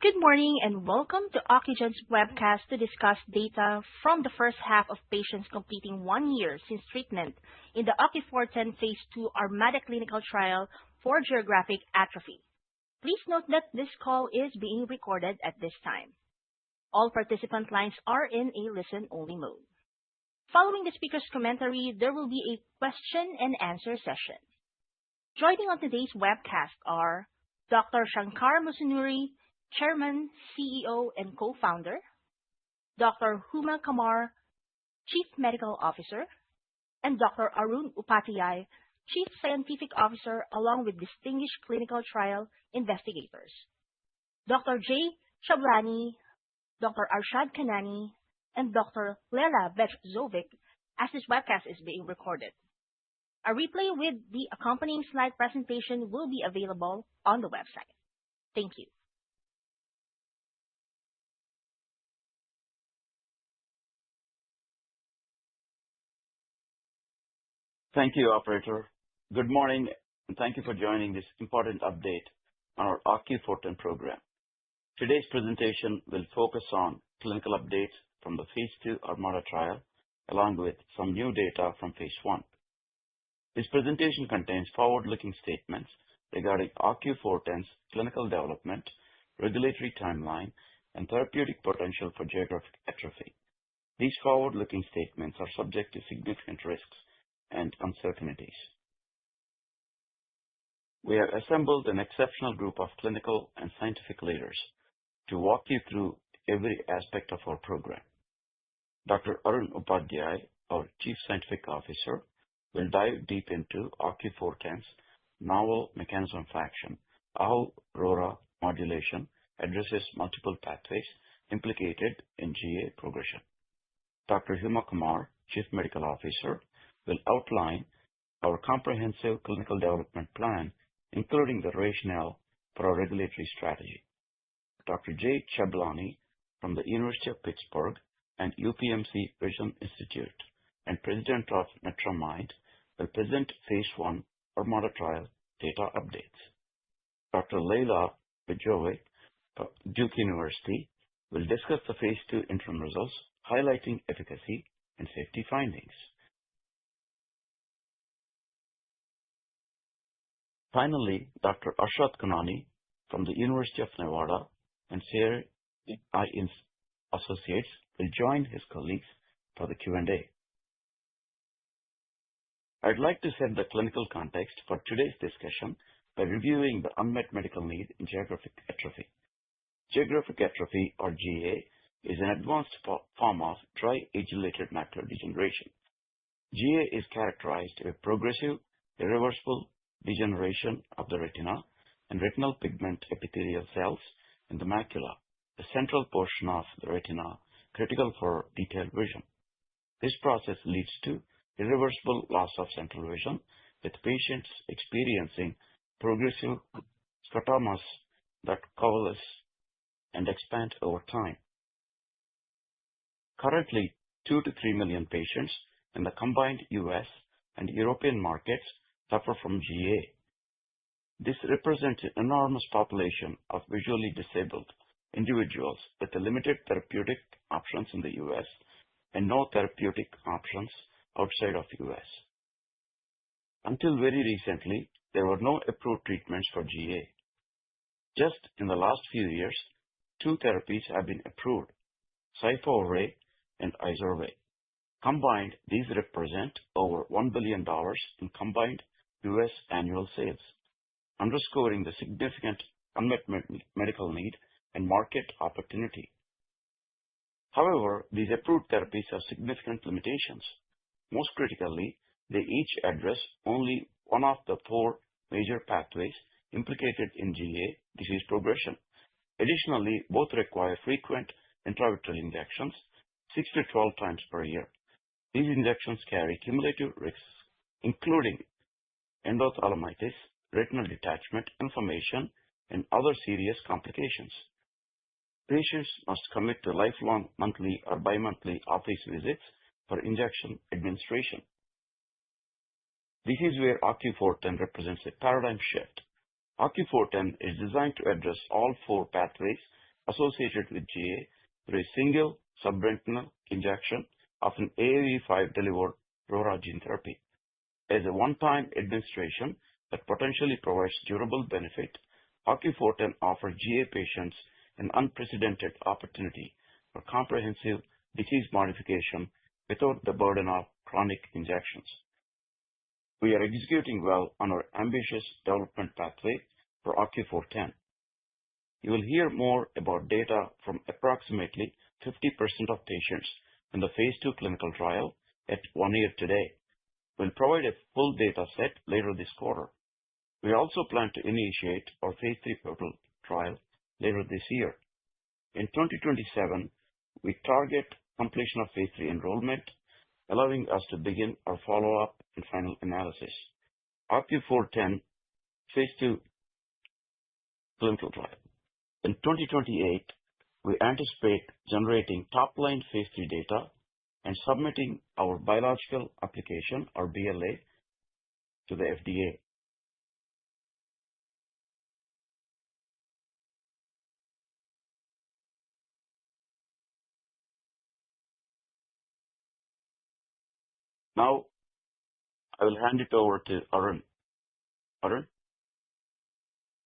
Good morning and welcome to Ocugen's webcast to discuss data from the first half of patients completing 1 year since treatment in the OCU410 phase 2 ArMaDa clinical trial for geographic atrophy. Please note that this call is being recorded at this time. All participant lines are in a listen-only mode. Following the speaker's commentary, there will be a question and answer session. Joining on today's webcast are Dr. Shankar Musunuri, Chairman, CEO, and Co-founder, Dr. Huma Qamar, Chief Medical Officer, and Dr. Arun Upadhyay, Chief Scientific Officer, along with distinguished clinical trial investigators. Dr. Jay Chablani, Dr. Arshad Kanani, and Dr. Lela Vechzovic, as this webcast is being recorded. A replay with the accompanying slide presentation will be available on the website. Thank you. Thank you, operator. Good morning, and thank you for joining this important update on our OCU410 program. Today's presentation will focus on clinical updates from the phase 2 ArMaDa trial, along with some new data from phase 1. This presentation contains forward-looking statements regarding OCU410's clinical development, regulatory timeline, and therapeutic potential for geographic atrophy. These forward-looking statements are subject to significant risks and uncertainties. We have assembled an exceptional group of clinical and scientific leaders to walk you through every aspect of our program. Dr. Arun Upadhyay, our Chief Scientific Officer, will dive deep into OCU410's novel mechanism of action, how RORA modulation addresses multiple pathways implicated in GA progression. Dr. Huma Qamar, Chief Medical Officer, will outline our comprehensive clinical development plan, including the rationale for our regulatory strategy. Dr. Jay Chablani from the University of Pittsburgh and UPMC Vision Institute and President of NetraMind will present phase 1 ArMaDa trial data updates. Dr. Lela Vechzovic of Duke University will discuss the phase 2 interim results, highlighting efficacy and safety findings. Finally, Dr. Arshad Kanani from the University of Nevada and Sierra Associates will join his colleagues for the Q&A. I'd like to set the clinical context for today's discussion by reviewing the unmet medical need in geographic atrophy. Geographic atrophy, or GA, is an advanced form of dry age-related macular degeneration. GA is characterized by progressive, irreversible degeneration of the retina and retinal pigment epithelial cells in the macula, the central portion of the retina critical for detailed vision. This process leads to irreversible loss of central vision, with patients experiencing progressive scotomas that coalesce and expand over time. Currently, 2 to 3 million patients in the combined US and European markets suffer from GA. This represents an enormous population of visually disabled individuals with limited therapeutic options in the US and no therapeutic options outside of the US. Until very recently, there were no approved treatments for GA. Just in the last few years, 2 therapies have been approved, Syfovre and Izervay. Combined, these represent over $1 billion in combined US annual sales, underscoring the significant unmet medical need and market opportunity. However, these approved therapies have significant limitations. Most critically, they each address only one of the 4 major pathways implicated in GA disease progression. Additionally, both require frequent intravitreal injections, 6 to 12 times per year. These injections carry cumulative risks, including endophthalmitis, retinal detachment, inflammation, and other serious complications. Patients must commit to lifelong monthly or bimonthly office visits for injection administration. This is where OCU410 represents a paradigm shift. OCU410 is designed to address all 4 pathways associated with GA through a single subretinal injection of an AAV5 delivered RORA gene therapy. As a one-time administration that potentially provides durable benefit, OCU410 offers GA patients an unprecedented opportunity for comprehensive disease modification without the burden of chronic injections. We are executing well on our ambitious development pathway for OCU410. You will hear more about data from approximately 50% of patients in the phase 2 clinical trial at 1 year today. We'll provide a full data set later this quarter. We also plan to initiate our phase 3 pivotal trial later this year. In 2027, we target completion of phase 3 enrollment, allowing us to begin our follow-up and final analysis. OCU410 phase 2 clinical trial. In 2028, we anticipate generating top-line phase 3 data and submitting our biological application, or BLA, to the FDA. Now, I will hand it over to Arun. Arun?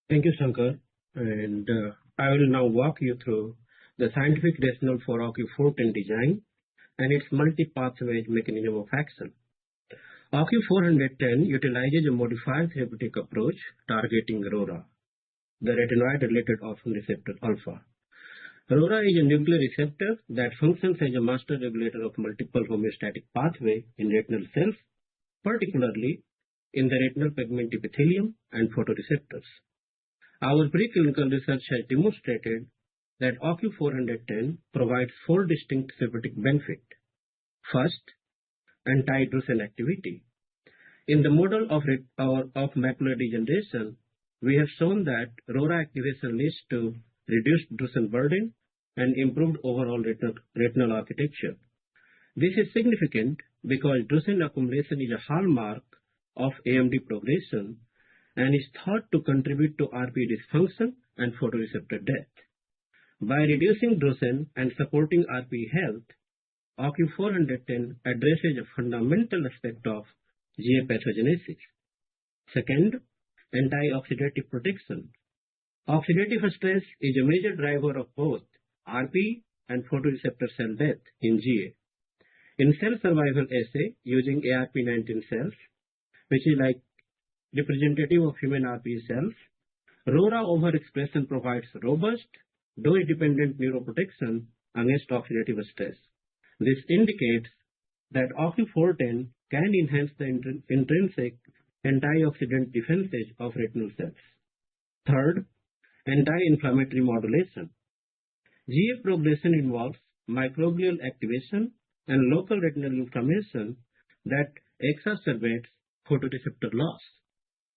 Thank you, Shankar. And I will now walk you through the scientific rationale for OCU410 design and its multi-pathway mechanism of action. OCU410 utilizes a modified therapeutic approach targeting RORA, the retinoid-related orphan receptor alpha. RORA is a nuclear receptor that functions as a master regulator of multiple homeostatic pathways in retinal cells, particularly in the retinal pigment epithelium and photoreceptors. Our preclinical research has demonstrated that OCU410 provides 4 distinct therapeutic benefits. First, anti-drusen activity. In the model of macular degeneration, we have shown that RORA activation leads to reduced drusen burden and improved overall retinal architecture. This is significant because drusen accumulation is a hallmark of AMD progression and is thought to contribute to RPE dysfunction and photoreceptor death. By reducing drusen and supporting RPE health, OCU410 addresses a fundamental aspect of GA pathogenesis. Second, antioxidative protection. Oxidative stress is a major driver of both RPE and photoreceptor cell death in GA. In cell survival assay using ARP19 cells, which is like representative of human RPE cells, RORA overexpression provides robust, dose-dependent neuroprotection against oxidative stress. This indicates that OCU410 can enhance the intrinsic antioxidant defenses of retinal cells. Third, anti-inflammatory modulation. GA progression involves microglial activation and local retinal inflammation that exacerbates photoreceptor loss.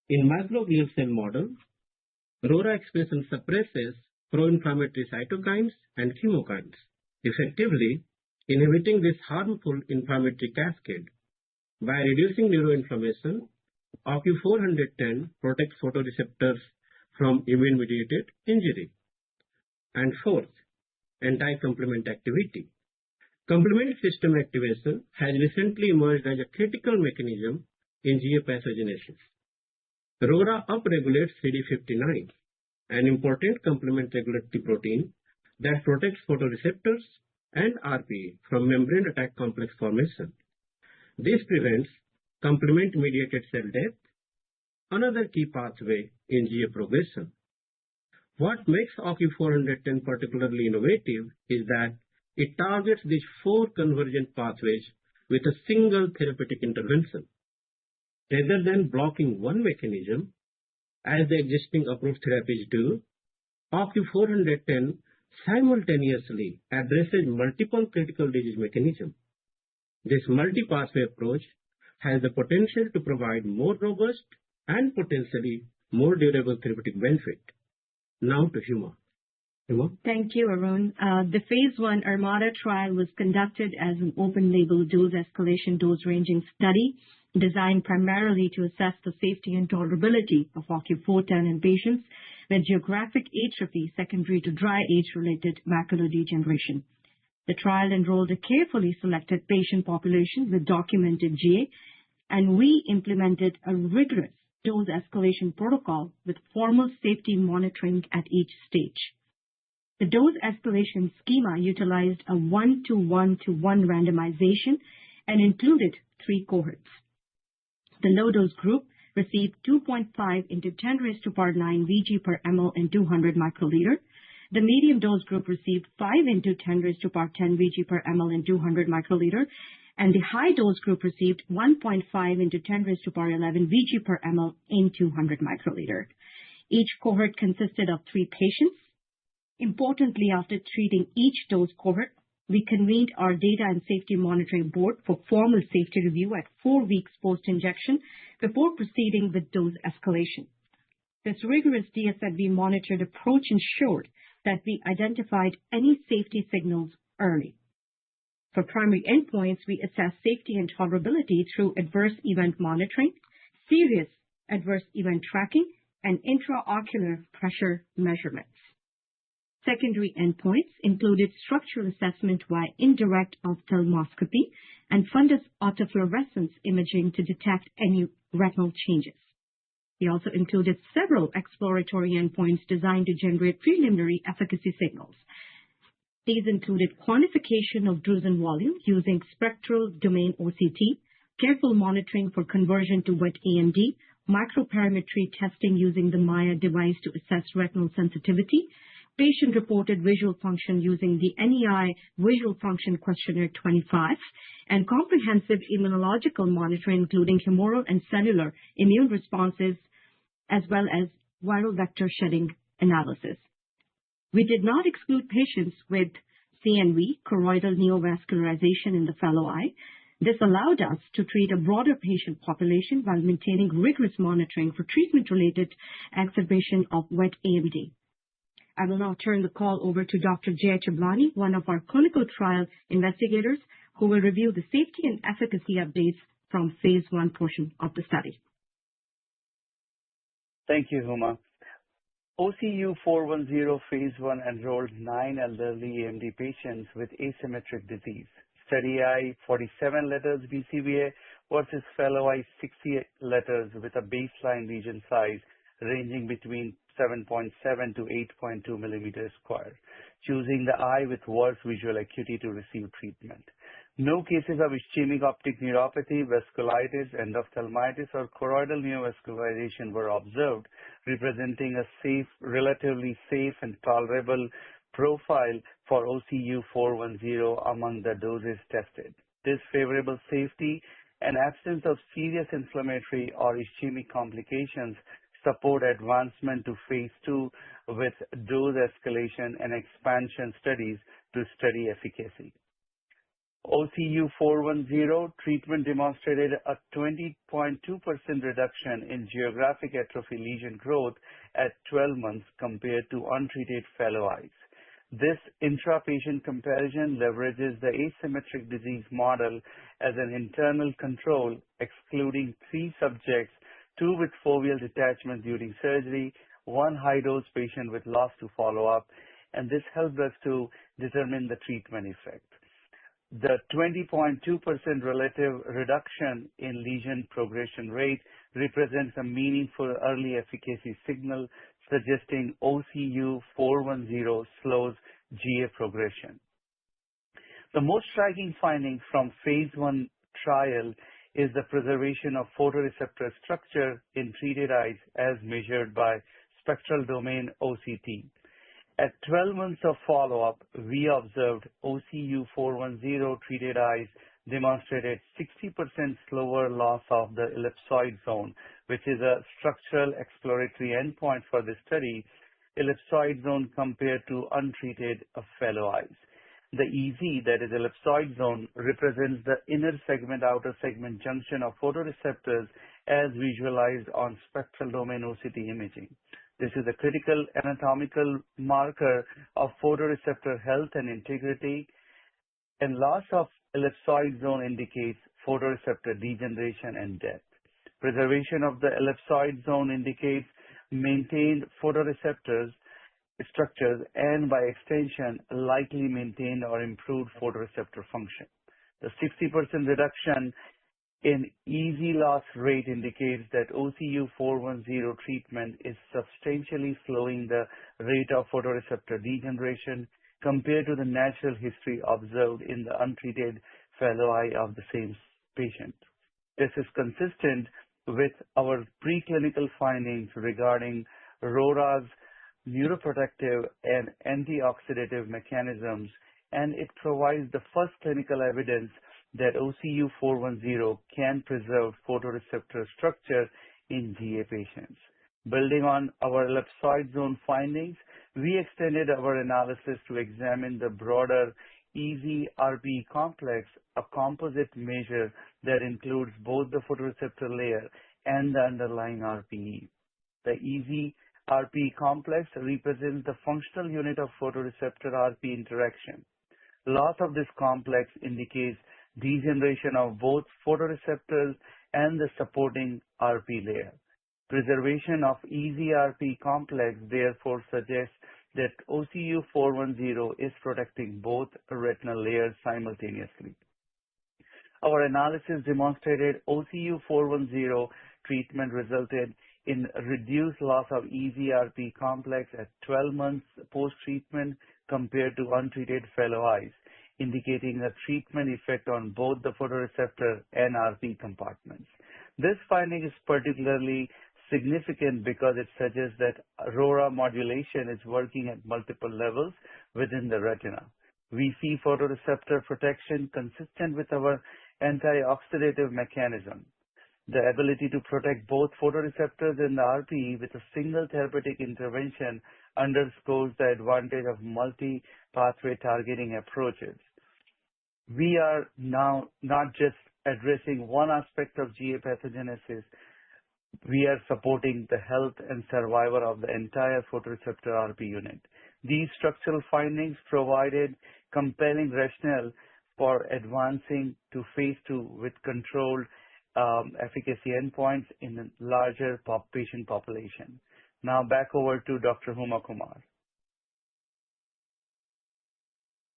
In microglial cell model, RORA expression suppresses pro-inflammatory cytokines and chemokines, effectively inhibiting this harmful inflammatory cascade. By reducing neuroinflammation, OCU410 protects photoreceptors from immune-mediated injury. And fourth, anti-complement activity. Complement system activation has recently emerged as a critical mechanism in GA pathogenesis. RORA upregulates CD59, an important complement regulatory protein that protects photoreceptors and RPE from membrane attack complex formation. This prevents complement-mediated cell death, another key pathway in GA progression. What makes OCU410 particularly innovative is that it targets these 4 convergent pathways with a single therapeutic intervention. Rather than blocking one mechanism, as the existing approved therapies do, OCU410 simultaneously addresses multiple critical disease mechanisms. This multi-pathway approach has the potential to provide more robust and potentially more durable therapeutic benefit. Now to Huma. Huma? Thank you, Arun. The phase 1 ArMaDa trial was conducted as an open-label dose escalation dose-ranging study designed primarily to assess the safety and tolerability of OCU410 in patients with geographic atrophy secondary to dry age-related macular degeneration. The trial enrolled a carefully selected patient population with documented GA, and we implemented a rigorous dose escalation protocol with formal safety monitoring at each stage. The dose escalation schema utilized a 1:1:1 randomization and included 3 cohorts. The low-dose group received 2.5 into 10 raised to power 9 Vg per ml and 200 microliter. The medium dose group received 5 into 10 raised to power 10 Vg per ml and 200 microliter, and the high dose group received 1.5 into 10 raised to power 11 Vg per ml in 200 microliter. Each cohort consisted of 3 patients. Importantly, after treating each dose cohort, we convened our Data and Safety Monitoring Board for formal safety review at 4 weeks post-injection before proceeding with dose escalation. This rigorous DSMB monitored approach ensured that we identified any safety signals early. For primary endpoints, we assessed safety and tolerability through adverse event monitoring, serious adverse event tracking, and intraocular pressure measurements. Secondary endpoints included structural assessment via indirect ophthalmoscopy and fundus autofluorescence imaging to detect any retinal changes. We also included several exploratory endpoints designed to generate preliminary efficacy signals. These included quantification of drusen volume using spectral domain OCT, careful monitoring for conversion to wet AMD, microperimetry testing using the MAIA device to assess retinal sensitivity, patient-reported visual function using the NEI Visual Function Questionnaire 25, and comprehensive immunological monitoring including humoral and cellular immune responses, as well as viral vector shedding analysis. We did not exclude patients with CNV, choroidal neovascularization in the fellow eye. This allowed us to treat a broader patient population while maintaining rigorous monitoring for treatment-related exacerbation of wet AMD. I will now turn the call over to Dr. Jay Chablani, one of our clinical trial investigators, who will review the safety and efficacy updates from phase 1 portion of the study. Thank you, Huma. OCU410 phase 1 enrolled 9 elderly AMD patients with asymmetric disease. Study eye 47 letters BCVA versus fellow eye 60 letters with a baseline lesion size ranging between 7.7 to 8.2 millimeters square, choosing the eye with worse visual acuity to receive treatment. No cases of ischemic optic neuropathy, vasculitis, endophthalmitis, or choroidal neovascularization were observed, representing a relatively safe and tolerable profile for OCU410 among the doses tested. This favorable safety and absence of serious inflammatory or ischemic complications support advancement to phase 2 with dose escalation and expansion studies to study efficacy. OCU410 treatment demonstrated a 20.2% reduction in geographic atrophy lesion growth at 12 months compared to untreated fellow eyes. This intra-patient comparison leverages the asymmetric disease model as an internal control, excluding 3 subjects, 2 with foveal detachment during surgery, 1 high-dose patient with loss to follow-up, and this helped us to determine the treatment effect. The 20.2% relative reduction in lesion progression rate represents a meaningful early efficacy signal suggesting OCU410 slows GA progression. The most striking finding from phase 1 trial is the preservation of photoreceptor structure in treated eyes as measured by spectral domain OCT. At 12 months of follow-up, we observed OCU410 treated eyes demonstrated 60% slower loss of the ellipsoid zone, which is a structural exploratory endpoint for this study, ellipsoid zone compared to untreated fellow eyes. The EZ, that is ellipsoid zone, represents the inner segment, outer segment junction of photoreceptors as visualized on spectral domain OCT imaging. This is a critical anatomical marker of photoreceptor health and integrity, and loss of ellipsoid zone indicates photoreceptor degeneration and death. Preservation of the ellipsoid zone indicates maintained photoreceptors structures and by extension likely maintained or improved photoreceptor function. The 60% reduction in EZ loss rate indicates that OCU410 treatment is substantially slowing the rate of photoreceptor degeneration compared to the natural history observed in the untreated fellow eye of the same patient. This is consistent with our preclinical findings regarding RORA's neuroprotective and antioxidative mechanisms, and it provides the first clinical evidence that OCU410 can preserve photoreceptor structure in GA patients. Building on our ellipsoid zone findings, we extended our analysis to examine the broader EZ-RPE complex, a composite measure that includes both the photoreceptor layer and the underlying RPE. The EZ-RPE complex represents the functional unit of photoreceptor-RPE interaction. Loss of this complex indicates degeneration of both photoreceptors and the supporting RPE layer. Preservation of EZ-RPE complex therefore suggests that OCU410 is protecting both retinal layers simultaneously. Our analysis demonstrated OCU410 treatment resulted in reduced loss of EZ-RPE complex at 12 months post-treatment compared to untreated fellow eyes, indicating a treatment effect on both the photoreceptor and RPE compartments. This finding is particularly significant because it suggests that RORA modulation is working at multiple levels within the retina. We see photoreceptor protection consistent with our antioxidative mechanism. The ability to protect both photoreceptors and the RPE with a single therapeutic intervention underscores the advantage of multi-pathway targeting approaches. We are now not just addressing one aspect of GA pathogenesis, we are supporting the health and survival of the entire photoreceptor RPE unit. These structural findings provided compelling rationale for advancing to phase 2 with controlled efficacy endpoints in a larger patient population. Now back over to Dr. Huma Kumar.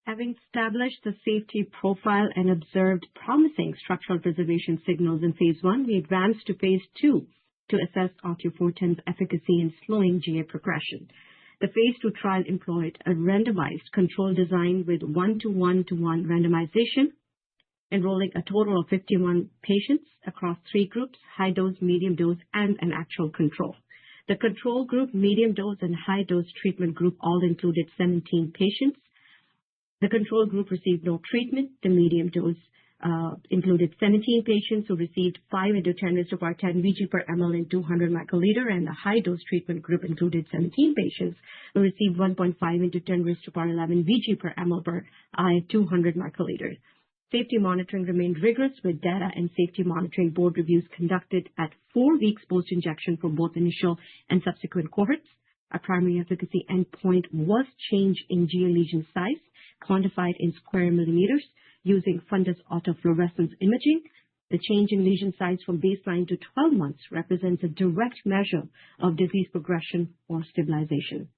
Having established the safety profile and observed promising structural preservation signals in phase 1, we advanced to phase 2 to assess OCU410's efficacy in slowing GA progression. The phase 2 trial employed a randomized control design with 1:1:1 randomization, enrolling a total of 51 patients across 3 groups: high dose, medium dose, and an actual control. The control group, medium dose, and high dose treatment group all included 17 patients. The control group received no treatment. The medium dose included 17 patients who received 5 into 10 raised to power 10 Vg per ml in 200 microliter, and the high dose treatment group included 17 patients who received 1.5 into 10 raised to power 11 Vg per ml per eye at 200 microliters. Safety monitoring remained rigorous, with data and safety monitoring board reviews conducted at 4 weeks post-injection for both initial and subsequent cohorts. A primary efficacy endpoint was change in GA lesion size, quantified in square millimeters using fundus autofluorescence imaging. The change in lesion size from baseline to 12 months represents a direct measure of disease progression or stabilization.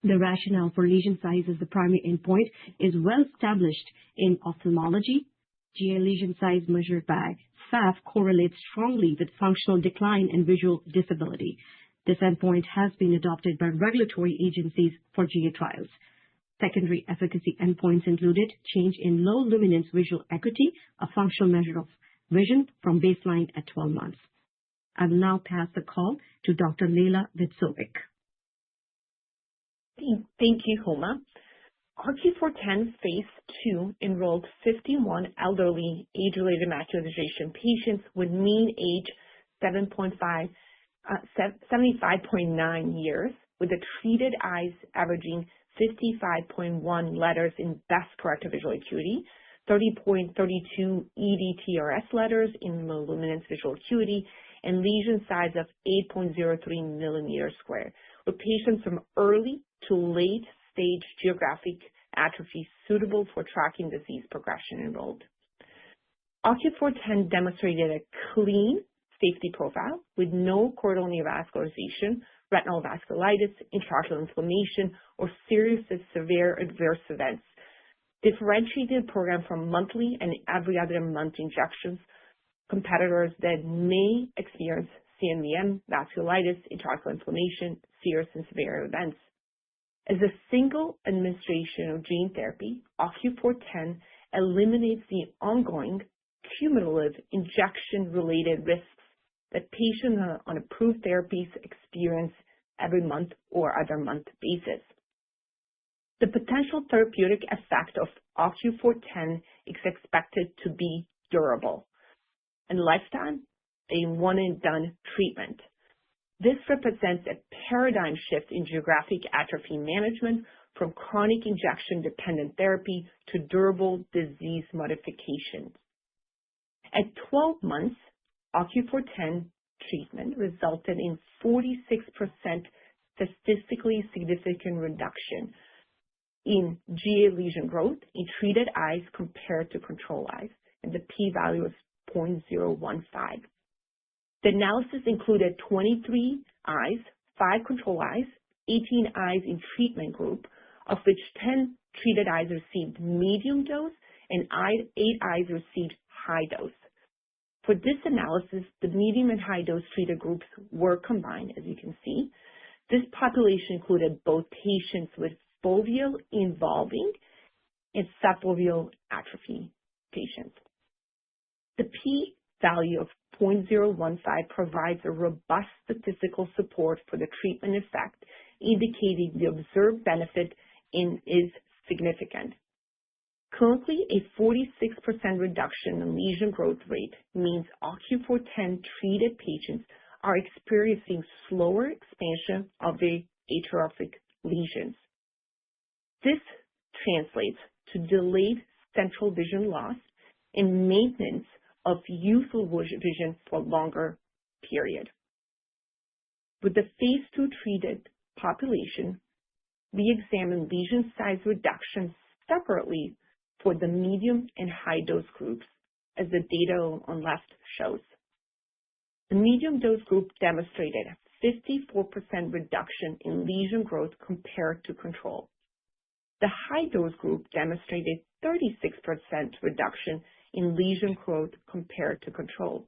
The rationale for lesion size as the primary endpoint is well established in ophthalmology. GA lesion size measured by FAF correlates strongly with functional decline and visual disability. This endpoint has been adopted by regulatory agencies for GA trials. Secondary efficacy endpoints included change in low luminance visual acuity, a functional measure of vision from baseline at 12 months. I will now pass the call to Dr. Leila Vitsovic. Thank you, Huma. OCU410 phase 2 enrolled 51 elderly age-related macular degeneration patients with mean age 75.9 years, with the treated eyes averaging 55.1 letters in best corrected visual acuity, 30.32 EDTRS letters in low luminance visual acuity, and lesion size of 8.03 millimeters squared, with patients from early to late stage geographic atrophy suitable for tracking disease progression enrolled. OCU410 demonstrated a clean, safety profile with no choroidal neovascularization, retinal vasculitis, intraocular inflammation, or serious and severe adverse events. Differentiated program from monthly and every other month injections, competitors that may experience CNVM, vasculitis, intraocular inflammation, serious and severe events. As a single administration of gene therapy, OCU410 eliminates the ongoing cumulative injection-related risks that patients on approved therapies experience every month or other month basis. The potential therapeutic effect of OCU410 is expected to be durable and lifetime a one-and-done treatment. This represents a paradigm shift in geographic atrophy management from chronic injection-dependent therapy to durable disease modification. At 12 months, OCU410 treatment resulted in 46% statistically significant reduction in GA lesion growth in treated eyes compared to control eyes, and the p-value was 0.015. The analysis included 23 eyes, 5 control eyes, 18 eyes in treatment group, of which 10 treated eyes received medium dose and 8 eyes received high dose. For this analysis, the medium and high dose treated groups were combined, as you can see. This population included both patients with foveal involving and subfoveal atrophy patients. The p-value of 0.015 provides a robust statistical support for the treatment effect, indicating the observed benefit is significant. Currently, a 46% reduction in lesion growth rate means OCU410 treated patients are experiencing slower expansion of their atrophic lesions. This translates to delayed central vision loss and maintenance of useful vision for a longer period. With the phase 2 treated population, we examined lesion size reduction separately for the medium and high dose groups, as the data on left shows. The medium dose group demonstrated a 54% reduction in lesion growth compared to control. The high dose group demonstrated 36% reduction in lesion growth compared to control.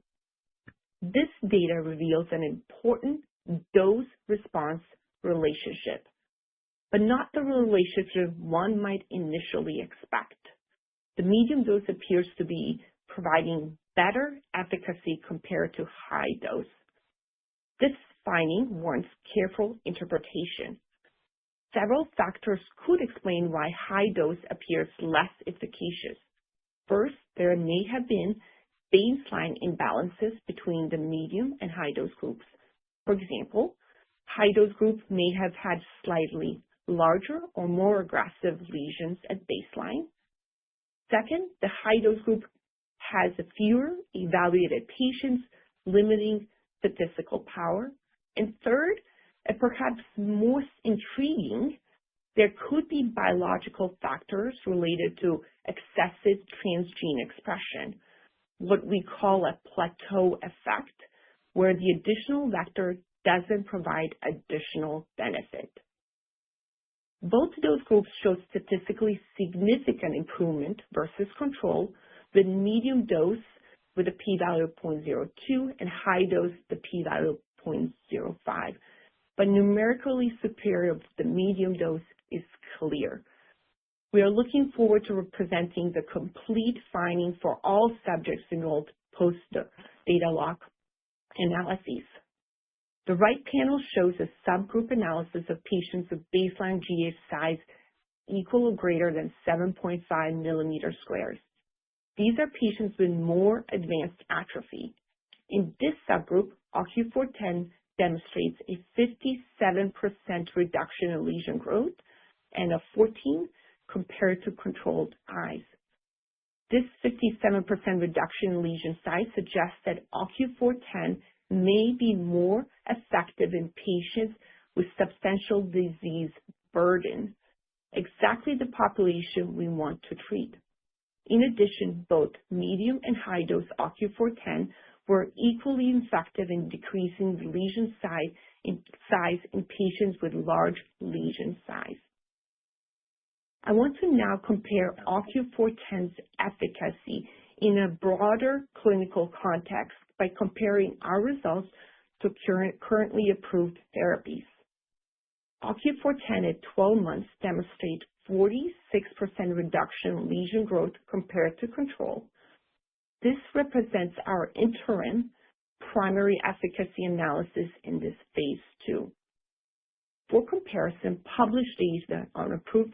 This data reveals an important dose-response relationship, but not the relationship one might initially expect. The medium dose appears to be providing better efficacy compared to high dose. This finding warrants careful interpretation. Several factors could explain why high dose appears less efficacious. First, there may have been baseline imbalances between the medium and high dose groups. For example, high dose group may have had slightly larger or more aggressive lesions at baseline. Second, the high dose group has fewer evaluated patients, limiting statistical power. And third, and perhaps most intriguing, there could be biological factors related to excessive transgene expression, what we call a plateau effect, where the additional vector doesn't provide additional benefit. Both dose groups showed statistically significant improvement versus control, with medium dose with a p-value of 0.02 and high dose the p-value of 0.05. But numerically superior to the medium dose is clear. We are looking forward to presenting the complete finding for all subjects enrolled post-data lock analyses. The right panel shows a subgroup analysis of patients with baseline GA size equal or greater than 7.5 millimeter squares. These are patients with more advanced atrophy. In this subgroup, OCU410 demonstrates a 57% reduction in lesion growth and a 14% compared to controlled eyes. This 57% reduction in lesion size suggests that OCU410 may be more effective in patients with substantial disease burden, exactly the population we want to treat. In addition, both medium and high dose OCU410 were equally effective in decreasing the lesion size in patients with large lesion size. I want to now compare OCU410's efficacy in a broader clinical context by comparing our results to currently approved therapies. OCU410 at 12 months demonstrated 46% reduction in lesion growth compared to control. This represents our interim primary efficacy analysis in this phase 2. For comparison, published data on approved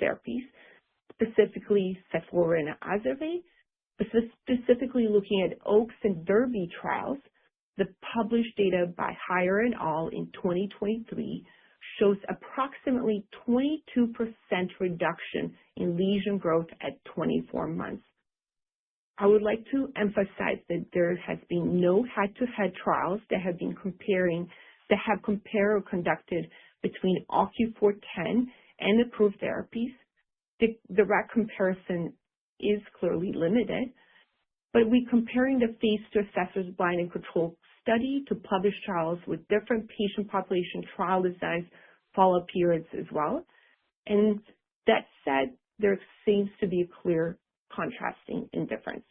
therapies, specifically Sephora and Izervay, specifically looking at OAKS and Derby trials, the published data by Heyer et al. In 2023 shows approximately 22% reduction in lesion growth at 24 months. I would like to emphasize that there has been no head-to-head trials that have compared or conducted between OCU410 and approved therapies. The direct comparison is clearly limited, but we're comparing the phase 2 assessors blind and controlled study to published trials with different patient population trial designs, follow-up periods as well. And that said, there seems to be a clear contrasting in difference.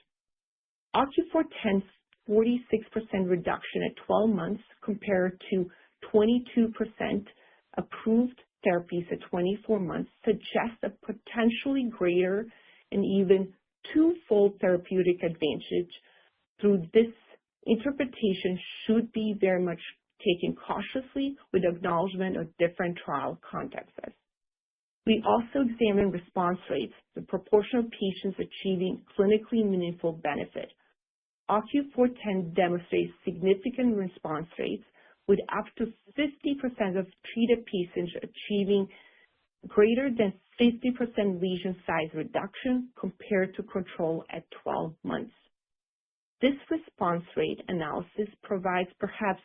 OCU410's 46% reduction at 12 months compared to 22% approved therapies at 24 months suggests a potentially greater and even twofold therapeutic advantage. Through this interpretation should be very much taken cautiously with acknowledgement of different trial contexts. We also examine response rates, the proportion of patients achieving clinically meaningful benefit. OCU410 demonstrates significant response rates with up to 50% of treated patients achieving greater than 50% lesion size reduction compared to control at 12 months. This response rate analysis provides perhaps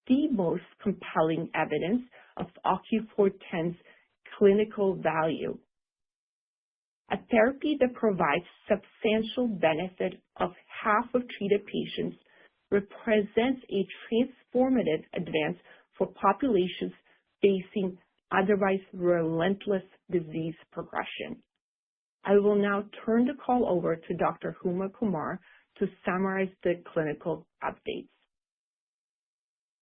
the most compelling evidence of OCU410's clinical value. A therapy that provides substantial benefit of half of treated patients represents a transformative advance for populations facing otherwise relentless disease progression. I will now turn the call over to Dr. Huma Qamar to summarize the clinical updates.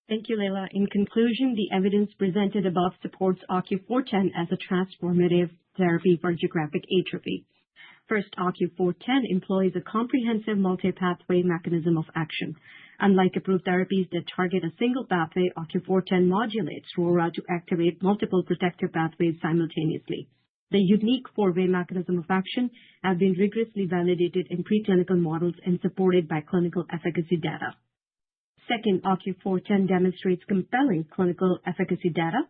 Thank you, Leila. In conclusion, the evidence presented above supports OCU410 as a transformative therapy for geographic atrophy. First, OCU410 employs a comprehensive multi-pathway mechanism of action. Unlike approved therapies that target a single pathway, OCU410 modulates RORA to activate multiple protective pathways simultaneously. The unique four-way mechanism of action has been rigorously validated in preclinical models and supported by clinical efficacy data. Second, OCU410 demonstrates compelling clinical efficacy data,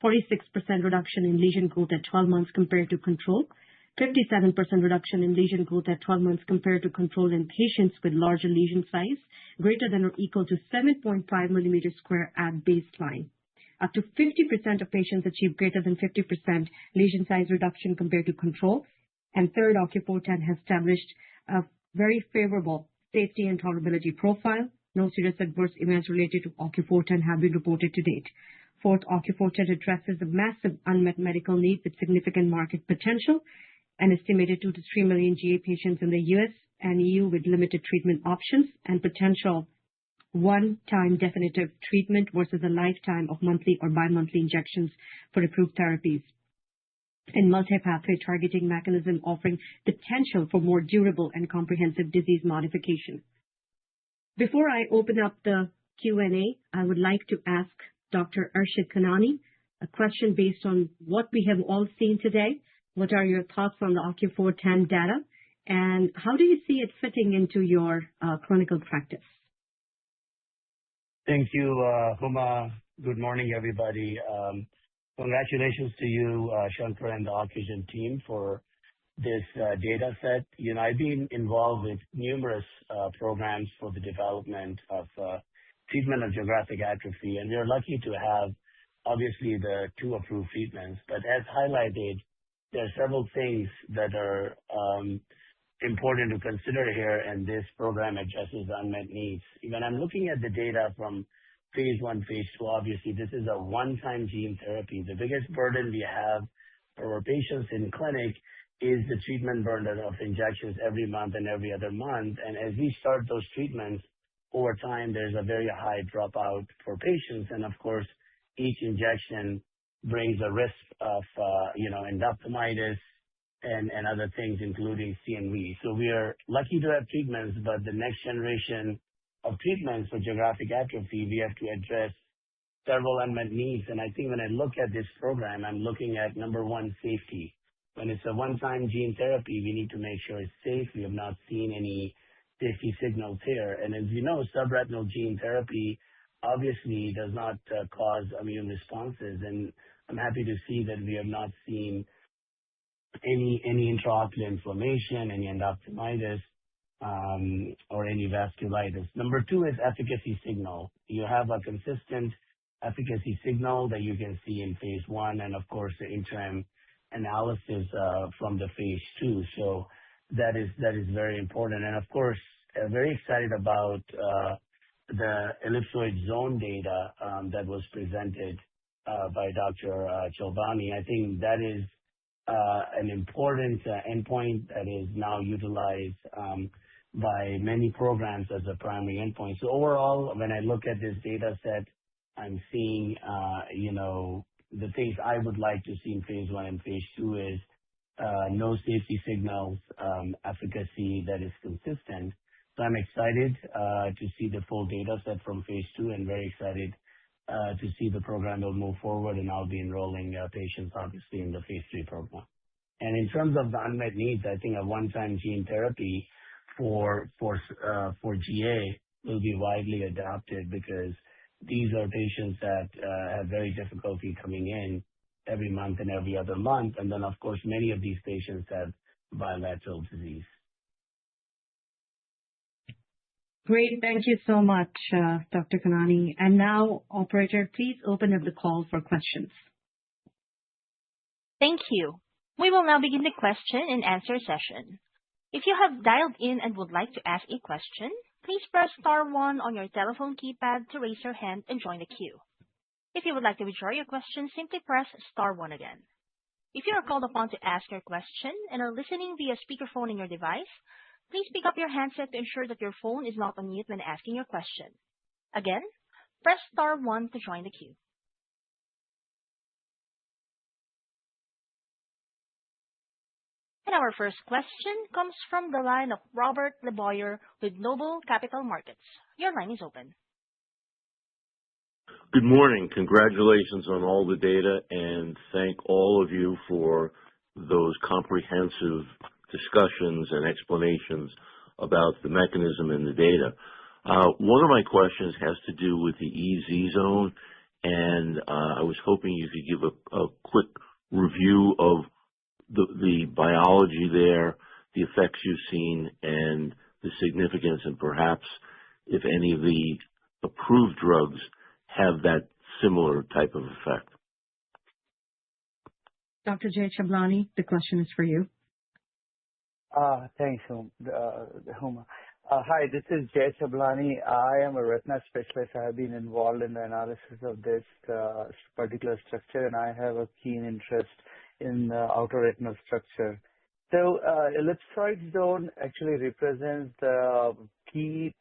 46% reduction in lesion growth at 12 months compared to control, 57% reduction in lesion growth at 12 months compared to control in patients with larger lesion size, greater than or equal to 7.5 millimeters square at baseline. Up to 50% of patients achieve greater than 50% lesion size reduction compared to control. And third, OCU410 has established a very favorable safety and tolerability profile. No serious adverse events related to OCU410 have been reported to date. Fourth, OCU410 addresses a massive unmet medical need with significant market potential. An estimated 2 to 3 million GA patients in the US and EU with limited treatment options and potential one-time definitive treatment versus a lifetime of monthly or bi-monthly injections for approved therapies. And multi-pathway targeting mechanism offering potential for more durable and comprehensive disease modification. Before I open up the Q&A, I would like to ask Dr. Arshad Khanani a question based on what we have all seen today. What are your thoughts on the OCU410 data, and how do you see it fitting into your clinical practice? Thank you, Huma. Good morning, everybody. Congratulations to you, Shankar, and the Ocugen team for this data set. I've been involved with numerous programs for the development of treatment of geographic atrophy, and we're lucky to have, obviously, the 2 approved treatments. But as highlighted, there are several things that are important to consider here, and this program addresses unmet needs. When I'm looking at the data from phase 1, phase 2, obviously this is a one-time gene therapy. The biggest burden we have for our patients in clinic is the treatment burden of injections every month and every other month. And as we start those treatments, over time, there's a very high dropout for patients. And of course, each injection brings a risk of, endophthalmitis and other things, including CNV. So we are lucky to have treatments, but the next generation of treatments for geographic atrophy, we have to address several unmet needs. And I think when I look at this program, I'm looking at, number one, safety. When it's a one-time gene therapy, we need to make sure it's safe. We have not seen any safety signals here. And as you know, subretinal gene therapy obviously does not cause immune responses. And I'm happy to see that we have not seen any intraocular inflammation, any endophthalmitis, or any vasculitis. Number two is efficacy signal. You have a consistent efficacy signal that you can see in phase 1 and, of course, the interim analysis from the phase 2. So that is very important. And, of course, very excited about the ellipsoid zone data that was presented by Dr. Chalbani. I think that is an important endpoint that is now utilized by many programs as a primary endpoint. So overall, when I look at this data set, I'm seeing, the things I would like to see in phase 1 and phase 2 is no safety signals, efficacy that is consistent. So I'm excited to see the full data set from phase 2 and very excited to see the program will move forward, and I'll be enrolling patients, obviously, in the phase 3 program. And in terms of the unmet needs, I think a one-time gene therapy for GA will be widely adopted because these are patients that have very difficulty coming in every month and every other month. And then, of course, many of these patients have bilateral disease. Great. Thank you so much, Dr. Kanani. And now, operator, please open up the call for questions. Thank you. We will now begin the question and answer session. If you have dialed in and would like to ask a question, please press star 1 on your telephone keypad to raise your hand and join the queue. If you would like to withdraw your question, simply press star 1 again. If you are called upon to ask your question and are listening via speakerphone in your device, please pick up your handset to ensure that your phone is not on mute when asking your question. Again, press star 1 to join the queue. And our first question comes from the line of Robert LeBoyer with Noble Capital Markets. Your line is open. Good morning. Congratulations on all the data, and thank all of you for those comprehensive discussions and explanations about the mechanism and the data. One of my questions has to do with the EZ zone, and I was hoping you could give a quick review of the biology there, the effects you've seen, and the significance, and perhaps if any of the approved drugs have that similar type of effect. Dr. Jay Chablani, the question is for you. Thanks, Huma. Hi, this is Jay Chablani. I am a retina specialist. I have been involved in the analysis of this particular structure, and I have a keen interest in the outer retinal structure. So ellipsoid zone actually represents the key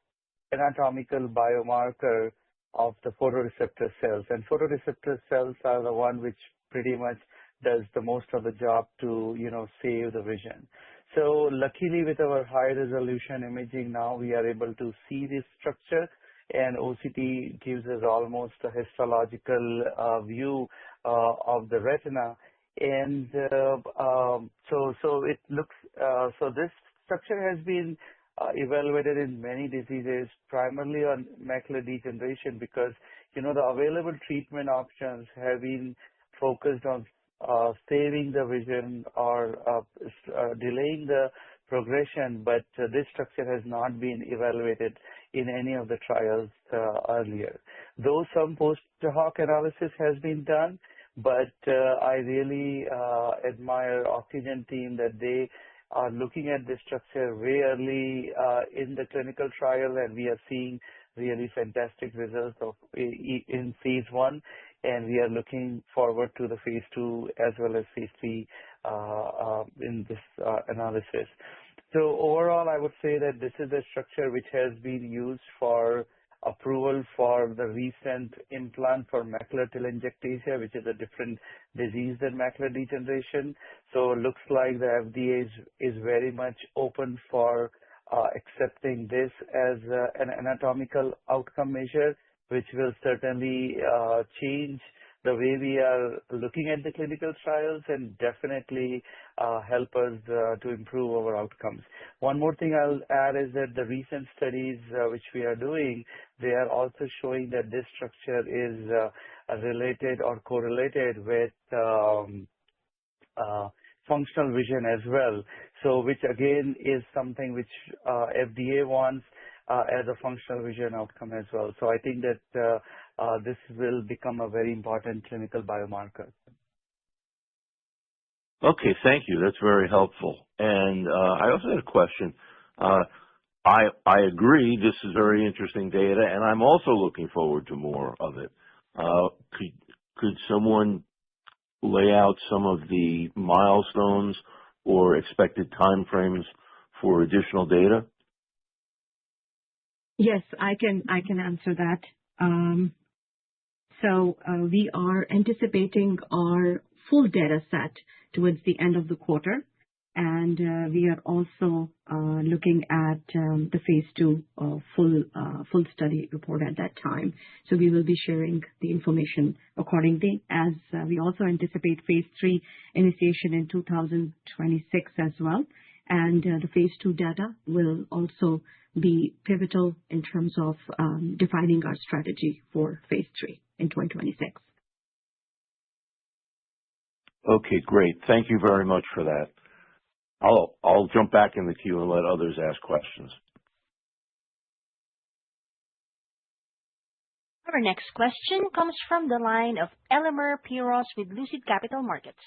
anatomical biomarker of the photoreceptor cells. And photoreceptor cells are the one which pretty much does the most of the job to, save the vision. So luckily with our high resolution imaging now, we are able to see this structure, and OCT gives us almost a histological view of the retina. And so it looks, so this structure has been evaluated in many diseases, primarily on macular degeneration, because, the available treatment options have been focused on saving the vision or delaying the progression, but this structure has not been evaluated in any of the trials earlier. Though some post-hoc analysis has been done, but I really admire Ocugen team that they looking at this structure very early in the clinical trial, and we are seeing really fantastic results in phase 1, and we are looking forward to the phase 2 as well as phase 3 in this analysis. So overall, I would say that this is a structure which has been used for approval for the recent implant for macular telangiectasia, which is a different disease than macular degeneration. So it looks like the FDA is very much open for accepting this as an anatomical outcome measure, which will certainly change the way we are looking at the clinical trials and definitely help us to improve our outcomes. One more thing I'll add is that the recent studies which we are doing, they are also showing that this structure is related or correlated with functional vision as well. So which again is something which FDA wants as a functional vision outcome as well. So I think that this will become a very important clinical biomarker. Okay, thank you. That's very helpful. And I also had a question. I agree this is very interesting data, and I'm also looking forward to more of it. Could someone lay out some of the milestones or expected timeframes for additional data? Yes, I can answer that. So we are anticipating our full data set towards the end of the quarter, and we are also looking at the phase 2 full study report at that time. So we will be sharing the information accordingly, as we also anticipate phase 3 initiation in 2026 as well. And the phase 2 data will also be pivotal in terms of defining our strategy for phase 3 in 2026. Okay, great. Thank you very much for that. I'll jump back in the queue and let others ask questions. Our next question comes from the line of Elemer Piros with Lucid Capital Markets.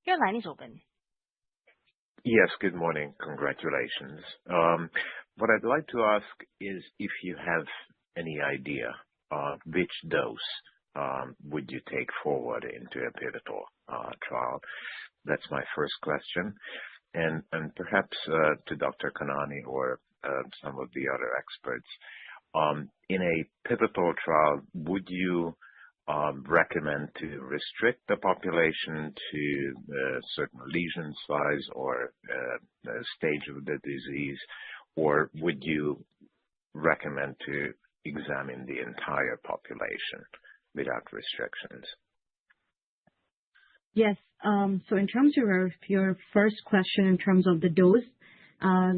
Your line is open. Yes, good morning. Congratulations. What I'd like to ask is if you have any idea which dose would you take forward into a pivotal trial. That's my first question. And perhaps to Dr. Kanani or some of the other experts, in a pivotal trial, would you recommend to restrict the population to a certain lesion size or stage of the disease, or would you recommend to examine the entire population without restrictions? Yes. So in terms of your first question, in terms of the dose,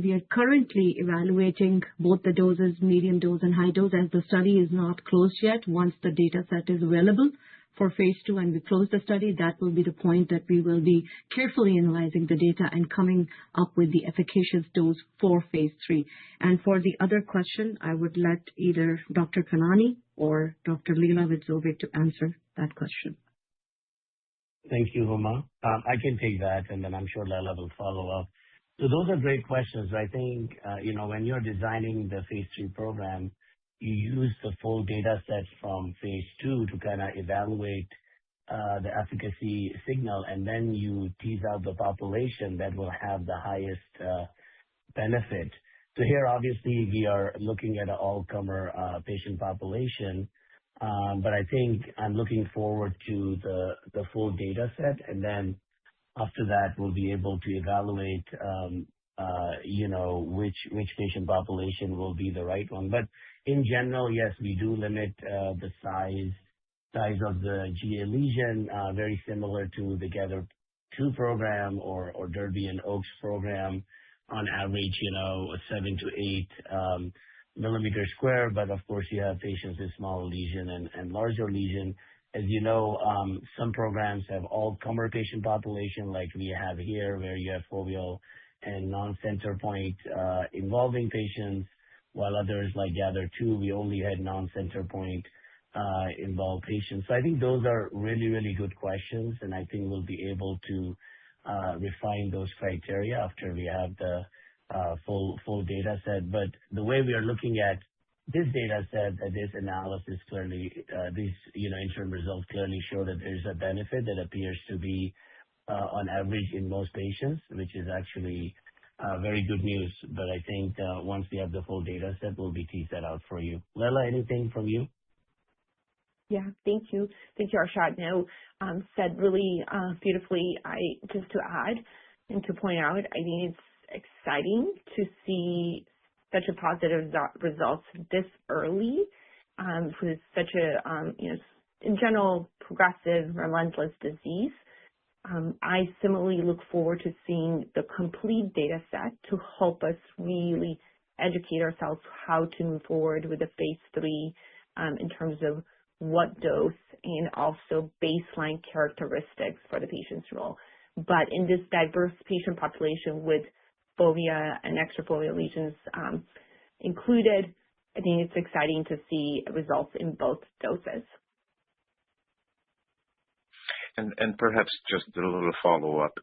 we are currently evaluating both the doses, medium dose and high dose, as the study is not closed yet. Once the data set is available for phase 2 and we close the study, that will be the point that we will be carefully analyzing the data and coming up with the efficacious dose for phase 3. And for the other question, I would let either Dr. Kanani or Dr. Leela Vitzovic to answer that question. Thank you, Huma. I can take that, and then I'm sure Leela will follow up. So those are great questions. I think, when you're designing the phase 3 program, you use the full data set from phase 2 to kind of evaluate the efficacy signal, and then you tease out the population that will have the highest benefit. So here, obviously, we are looking at an all-comer patient population, but I think I'm looking forward to the full data set, and then after that, we'll be able to evaluate, which patient population will be the right one. But in general, yes, we do limit the size of the GA lesion, very similar to the GATHER2 program or Derby and Oaks program. On average, 7 to 8 millimeter square. But of course, you have patients with small lesion and larger lesion. As you know, some programs have all-comer patient population like we have here, where you have foveal and non-center point involving patients, while others like GATHER2, we only had non-center point involved patients. So I think those are really, really good questions, and I think we'll be able to refine those criteria after we have the full data set. But the way we are looking at this data set, this analysis clearly, these interim results clearly show that there's a benefit that appears to be on average in most patients, which is actually very good news. But I think once we have the full data set, we'll be teased that out for you. Lela, anything from you? Yeah, thank you. Thank you, Arshad. No, said really beautifully. Just to add and to point out, I think it's exciting to see such a positive results this early with such a, in general, progressive, relentless disease. I similarly look forward to seeing the complete data set to help us really educate ourselves how to move forward with the phase 3 in terms of what dose and also baseline characteristics for the patient's role. But in this diverse patient population with fovea and extrafoveal lesions included, I think it's exciting to see results in both doses. And perhaps just a little follow-up,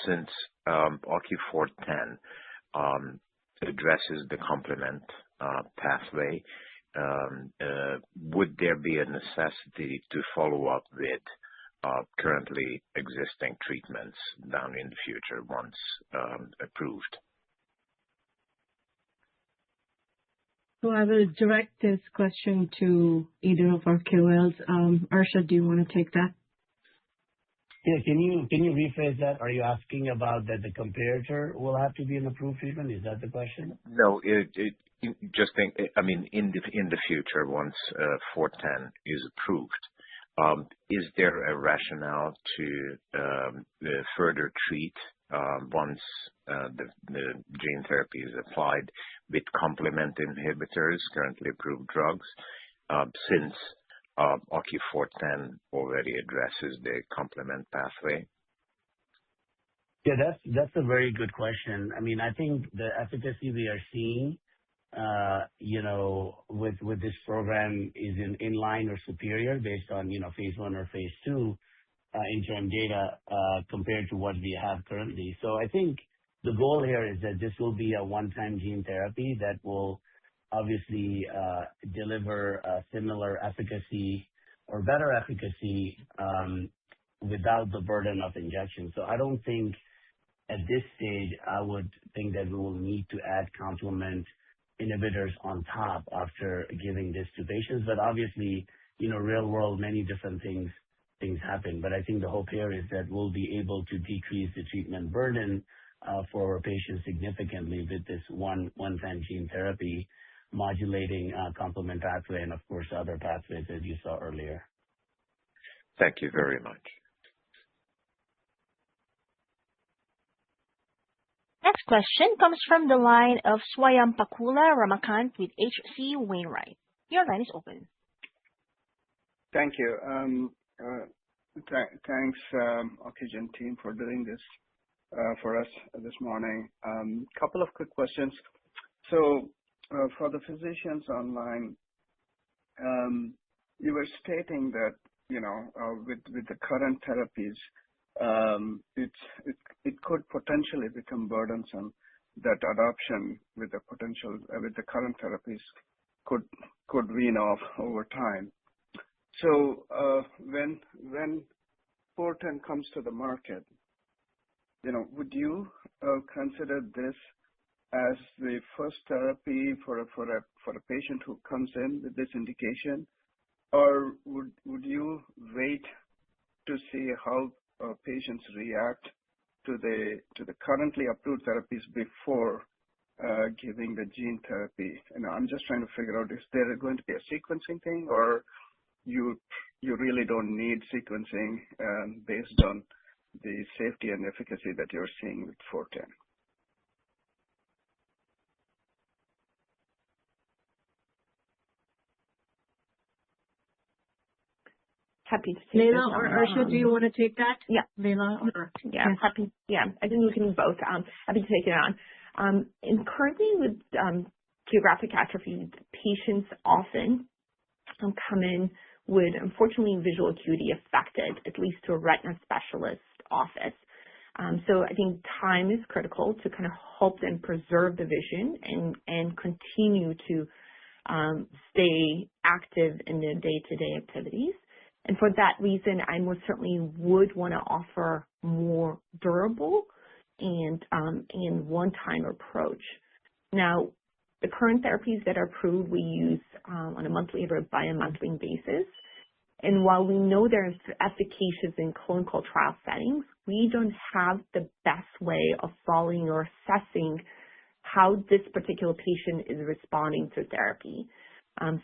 since OCU410 addresses the complement pathway, would there be a necessity to follow up with currently existing treatments down in the future once approved? So I will direct this question to either of our KOLs. Arshad, do you want to take that? Yeah, can you rephrase that? Are you asking about that the comparator will have to be an approved treatment? Is that the question? No, just think. I mean, in the future, once 410 is approved, is there a rationale to further treat once the gene therapy is applied with complement inhibitors, currently approved drugs, since OCU410 already addresses the complement pathway? Yeah, that's a very good question. I mean, I think the efficacy we are seeing, with this program is in line or superior based on, phase 1 or phase 2 interim data compared to what we have currently. So I think the goal here is that this will be a one-time gene therapy that will obviously deliver a similar efficacy or better efficacy without the burden of injection. So I don't think at this stage I would think that we will need to add complement inhibitors on top after giving this to patients. But obviously, real world, many different things happen. But I think the hope here is that we'll be able to decrease the treatment burden for our patients significantly with this one-time gene therapy modulating complement pathway and, of course, other pathways as you saw earlier. Thank you very much. Next question comes from the line of Swayampakula Ramakanth with H.C. Wainwright. Your line is open. Thank you. Thanks, Ocugen team, for doing this for us this morning. Couple of quick questions. So, for the physicians online, you were stating that with the current therapies, it could potentially become burdensome. That adoption with the current therapies could wean off over time. So when 410 comes to the market, would you consider this as the first therapy for a patient who comes in with this indication, or would you wait to see how patients react to the currently approved therapies before giving the gene therapy? I'm just trying to figure out, is there going to be a sequencing thing, or you really don't need sequencing based on the safety and efficacy that you're seeing with 410? Happy to take Lela or Arshad, do you want to take that? Yeah. Lela? Yeah, happy. Yeah, I think we can both. Happy to take it on. And currently with geographic atrophy, patients often come in with, unfortunately, visual acuity affected, at least to a retina specialist office. So I think time is critical to kind of help them preserve the vision and continue to stay active in their day-to-day activities. And for that reason, I most certainly would want to offer more durable and one-time approach. Now, the current therapies that are approved, we use on a monthly or bi-monthly basis. And while we know they're efficacious in clinical trial settings, we don't have the best way of following or assessing how this particular patient is responding to therapy.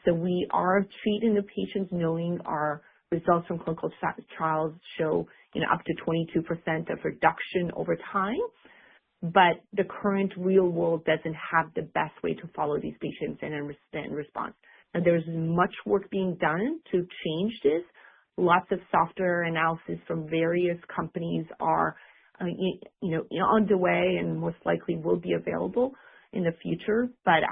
So we are treating the patients knowing our results from clinical trials show up to 22% of reduction over time. But the current real world doesn't have the best way to follow these patients and understand response. Now, there's much work being done to change this. Lots of software analysis from various companies are on the way and most likely will be available in the future, but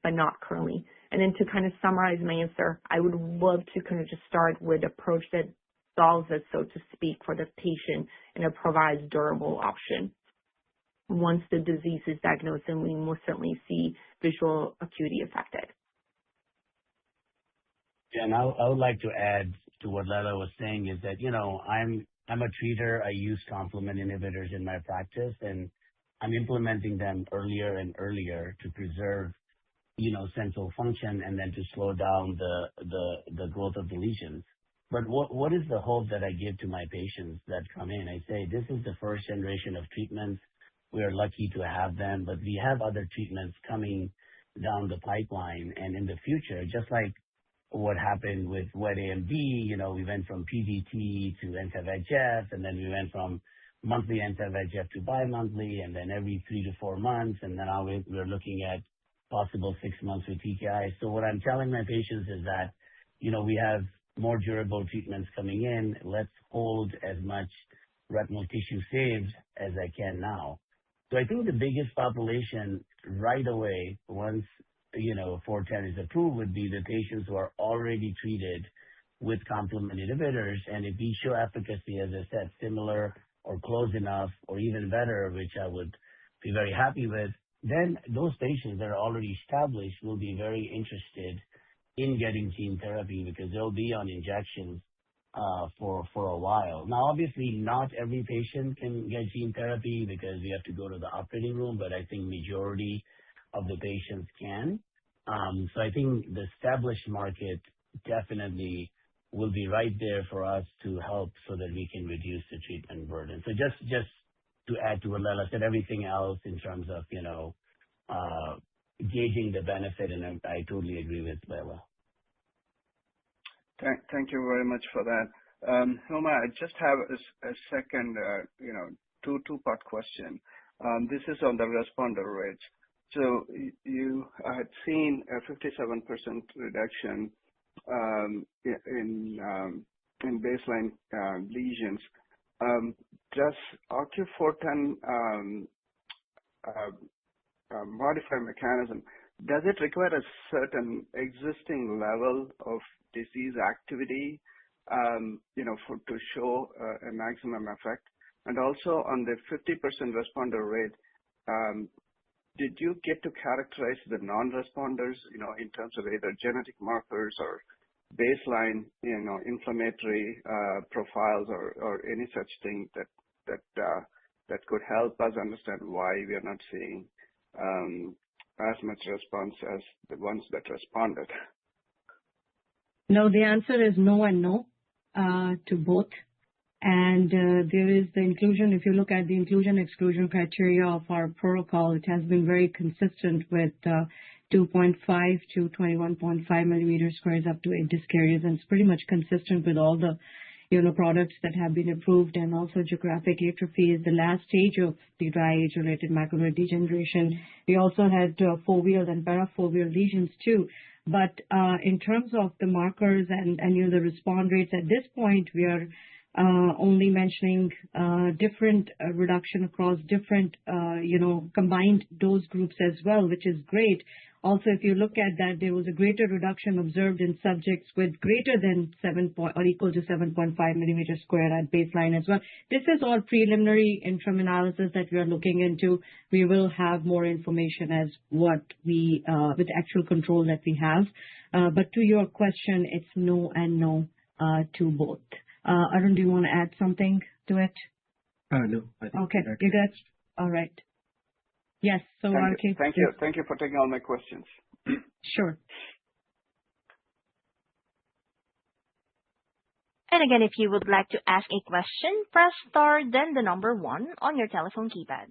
not currently. And then to kind of summarize my answer, I would love to kind of just start with an approach that solves it, so to speak, for the patient and it provides durable option. Once the disease is diagnosed, and we most certainly see visual acuity affected. Yeah, and I would like to add to what Lala was saying is that, I'm a treater. I use complement inhibitors in my practice, and I'm implementing them earlier and earlier to preserve, central function and then to slow down the growth of the lesions. But what is the hope that I give to my patients that come in? I say, this is the first generation of treatments. We are lucky to have them, but we have other treatments coming down the pipeline. And in the future, just like what happened with wet AMD, we went from PDT to anti-VEGF, and then we went from monthly anti-VEGF to bi-monthly, and then every 3 to 4 months, and then now we're looking at possible 6 months with TKI. So what I'm telling my patients is that, we have more durable treatments coming in. Let's hold as much retinal tissue saved as I can now. So I think the biggest population right away, once 410 is approved, would be the patients who are already treated with complement inhibitors. And if we show efficacy, as I said, similar or close enough or even better, which I would be very happy with, then those patients that are already established will be very interested in getting gene therapy because they'll be on injections for a while. Now, obviously, not every patient can get gene therapy because we have to go to the operating room, but I think majority of the patients can. So I think the established market definitely will be right there for us to help so that we can reduce the treatment burden. So just to add to what Lala said, everything else in terms of, gauging the benefit, and I totally agree with Lala. Thank you very much for that. Homa, I just have a second, two-part question. This is on the responder rates. So you had seen a 57% reduction in baseline lesions. Does OCU410 modify mechanism? Does it require a certain existing level of disease activity, to show a maximum effect? And also on the 50% responder rate, did you get to characterize the non-responders, in terms of either genetic markers or baseline, inflammatory profiles or any such thing that could help us understand why we are not seeing as much response as the ones that responded? No, the answer is no and no to both. And there is the inclusion. If you look at the inclusion-exclusion criteria of our protocol, it has been very consistent with 2.5 to 21.5 millimeter squares up to 8 disc areas, and it's pretty much consistent with all the products that have been approved. And also geographic atrophy is the last stage of the dry age-related macular degeneration. We also had foveal and parafoveal lesions too. But in terms of the markers and the response rates, at this point we are only mentioning different reduction across different, combined dose groups as well, which is great. Also, if you look at that, there was a greater reduction observed in subjects with greater than 7 or equal to 7.5 millimeters squared at baseline as well. This is all preliminary interim analysis that we are looking into. We will have more information as what we, with actual control that we have. But to your question, it's no and no to both. Arun, do you want to add something to it? No, I think Okay, that's you good? All right. Yes, so Thank you. Thank you for taking all my questions. Sure. And again, if you would like to ask a question, press star, then the number 1 on your telephone keypad.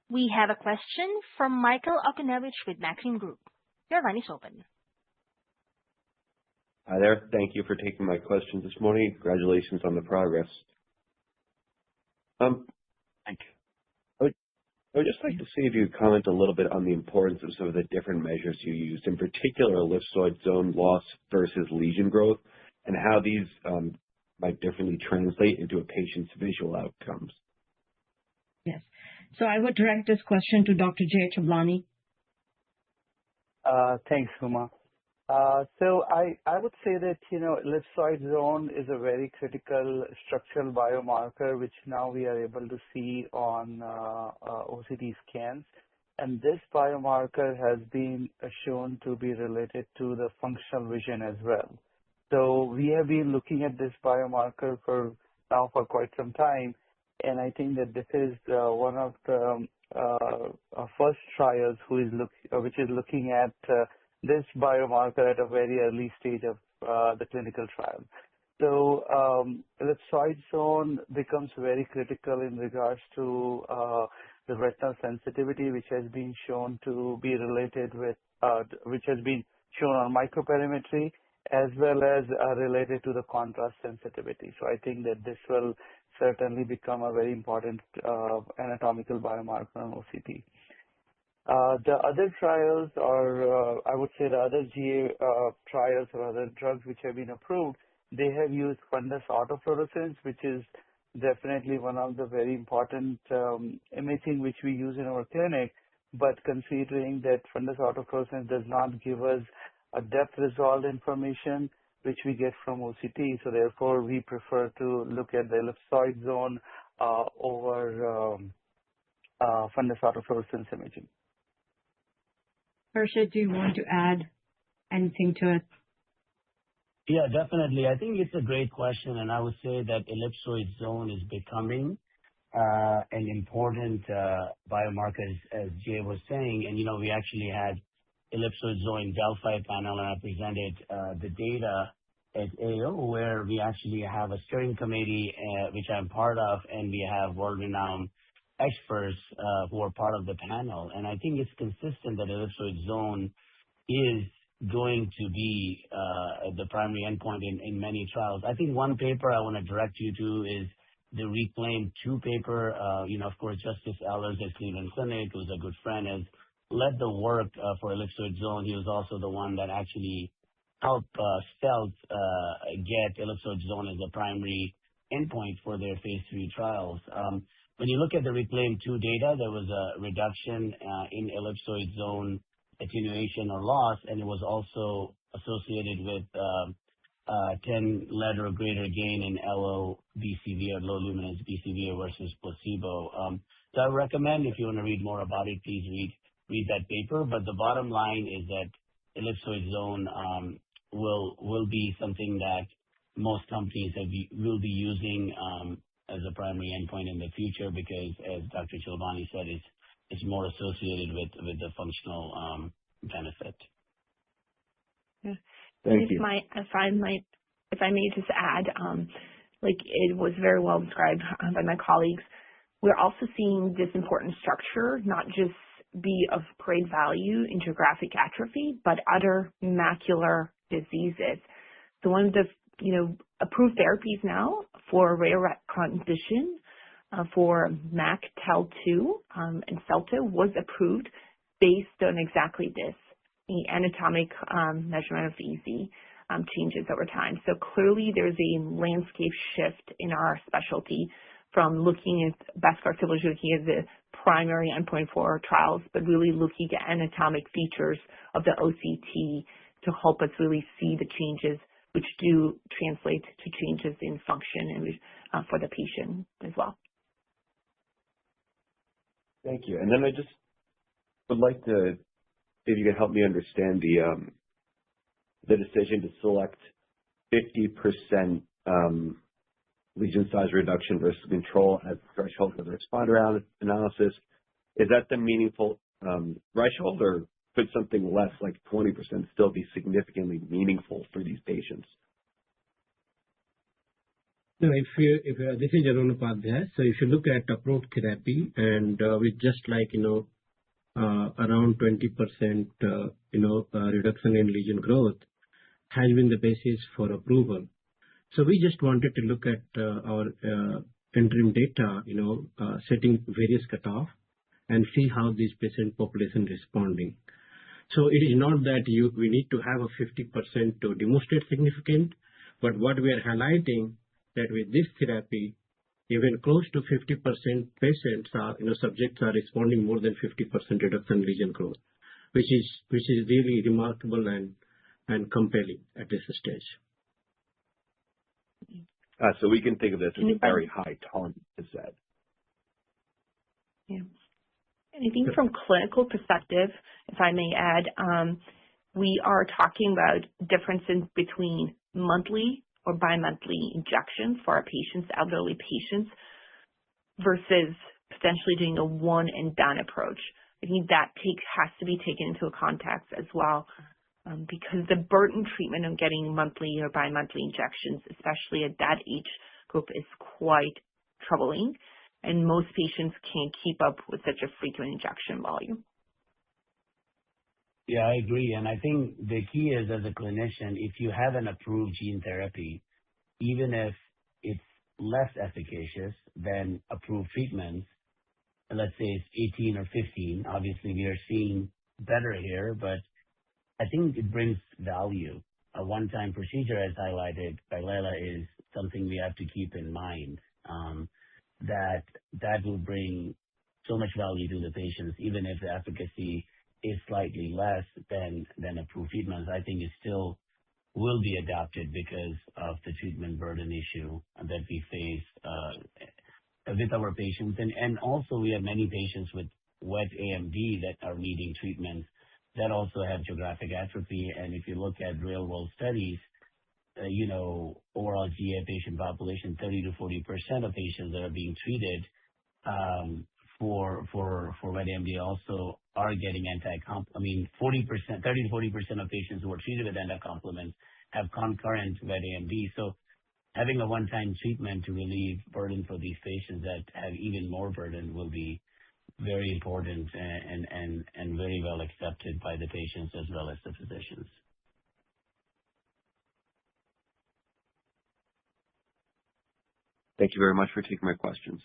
We have a question from Michael Ocugen with Maxim Group. Your line is open. Hi there. Thank you for taking my questions this morning. Congratulations on the progress. Thank you. I would just like to see if you could comment a little bit on the importance of some of the different measures you used, in particular ellipsoid zone loss versus lesion growth, and how these might differently translate into a patient's visual outcomes. Yes. So I would direct this question to Dr. Jay Chablani. Thanks, Huma. So I would say that, ellipsoid zone is a very critical structural biomarker, which now we are able to see on OCT scans. And this biomarker has been shown to be related to the functional vision as well. So we have been looking at this biomarker for quite some time. And I think that this is one of the first trials which is looking at this biomarker at a very early stage of the clinical trial. So ellipsoid zone becomes very critical in regards to the retinal sensitivity, which has been shown to be related with, which has been shown on microperimetry, as well as related to the contrast sensitivity. So I think that this will certainly become a very important anatomical biomarker on OCT. The other trials, or I would say the other GA trials or other drugs which have been approved, they have used fundus autofluorescence, which is definitely one of the very important imaging which we use in our clinic. But considering that fundus autofluorescence does not give us a depth resolved information, which we get from OCT, so therefore we prefer to look at the ellipsoid zone over fundus autofluorescence imaging. Harshit, do you want to add anything to it? Yeah, definitely. I think it's a great question, and I would say that ellipsoid zone is becoming an important biomarker, as Jay was saying. And, we actually had ellipsoid zone Delphi panel, and I presented the data at AO, where we actually have a steering committee, which I'm part of, and we have world-renowned experts who are part of the panel. And I think it's consistent that ellipsoid zone is going to be the primary endpoint in many trials. I think one paper I want to direct you to is the Reclaim 2 paper. Of course, Justice Ehlers at Cleveland Clinic, who's a good friend, has led the work for ellipsoid zone. He was also the one that actually helped Stealth get ellipsoid zone as a primary endpoint for their phase 3 trials. When you look at the Reclaim 2 data, there was a reduction in ellipsoid zone attenuation or loss, and it was also associated with 10-letter or greater gain in LO BCVA or low luminance BCVA versus placebo. So I recommend, if you want to read more about it, please read that paper. But the bottom line is that ellipsoid zone will be something that most companies will be using as a primary endpoint in the future, because, as Dr. Chablani said, it's more associated with the functional benefit. Yeah. Thank you. If I may just add, it was very well described by my colleagues, we're also seeing this important structure not just be of great value in geographic atrophy, but other macular diseases. So one of the approved therapies now for rare condition for MAC-TEL2 and CELTA was approved based on exactly this, the anatomic measurement of EZ. changes over time. So clearly there's a landscape shift in our specialty from looking at best corrected visual acuity as the primary endpoint for our trials, but really looking at anatomic features of the OCT to help us really see the changes which do translate to changes in function and for the patient as well. Thank you. And then I just would like to see if you could help me understand the decision to select 50% lesion size reduction versus control as the threshold for the responder analysis. Is that the meaningful threshold, or could something less like 20% still be significantly meaningful for these patients? No, this is Arun Upadhyay. So if you look at approved therapy and with just like, around 20%, reduction in lesion growth has been the basis for approval. So we just wanted to look at our interim data, setting various cutoff and see how this patient population responding. So it is not that we need to have a 50% to demonstrate significant, but what we are highlighting that with this therapy, even close to 50% patients are, subjects are responding more than 50% reduction in lesion growth, which is really remarkable and compelling at this stage. So we can think of this as a very high target, is that? Yeah. And I think from clinical perspective, if I may add, we are talking about differences between monthly or bi-monthly injections for our patients, elderly patients, versus potentially doing a one and done approach. I think that has to be taken into context as well, because the burden treatment of getting monthly or bi-monthly injections, especially at that age group, is quite troubling, and most patients can't keep up with such a frequent injection volume. Yeah, I agree. And I think the key is, as a clinician, if you have an approved gene therapy, even if it's less efficacious than approved treatments, let's say it's 18 or 15, obviously we are seeing better here, but I think it brings value. A one-time procedure, as highlighted by Leila, is something we have to keep in mind, that will bring so much value to the patients, even if the efficacy is slightly less than approved treatments. I think it still will be adopted because of the treatment burden issue that we face with our patients. And also we have many patients with wet AMD that are needing treatments that also have geographic atrophy. And if you look at real world studies, overall GA patient population, 30 to 40% of patients that are being treated for wet AMD also are getting 30 to 40% of patients who are treated with anti-complements have concurrent wet AMD. So having a one-time treatment to relieve burden for these patients that have even more burden will be very important and very well accepted by the patients as well as the physicians. Thank you very much for taking my questions.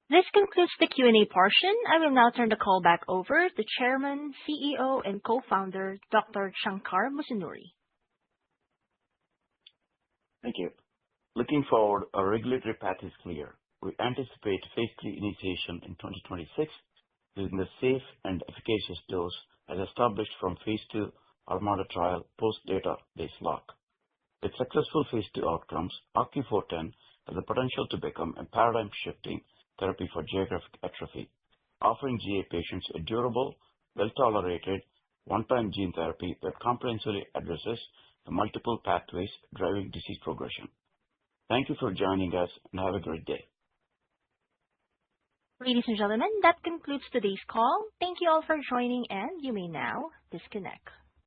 This concludes the Q&A portion. I will now turn the call back over to Chairman, CEO, and Co-founder, Dr. Shankar Musunuri. Thank you. Looking forward, our regulatory path is clear. We anticipate phase 3 initiation in 2026 using the safe and efficacious dose as established from phase 2 ArMaDa trial post-database lock. With successful phase 2 outcomes, OCU410 has the potential to become a paradigm-shifting therapy for geographic atrophy, offering GA patients a durable, well-tolerated, one-time gene therapy that comprehensively addresses the multiple pathways driving disease progression. Thank you for joining us, and have a great day. Ladies and gentlemen, that concludes today's call. Thank you all for joining, and you may now disconnect.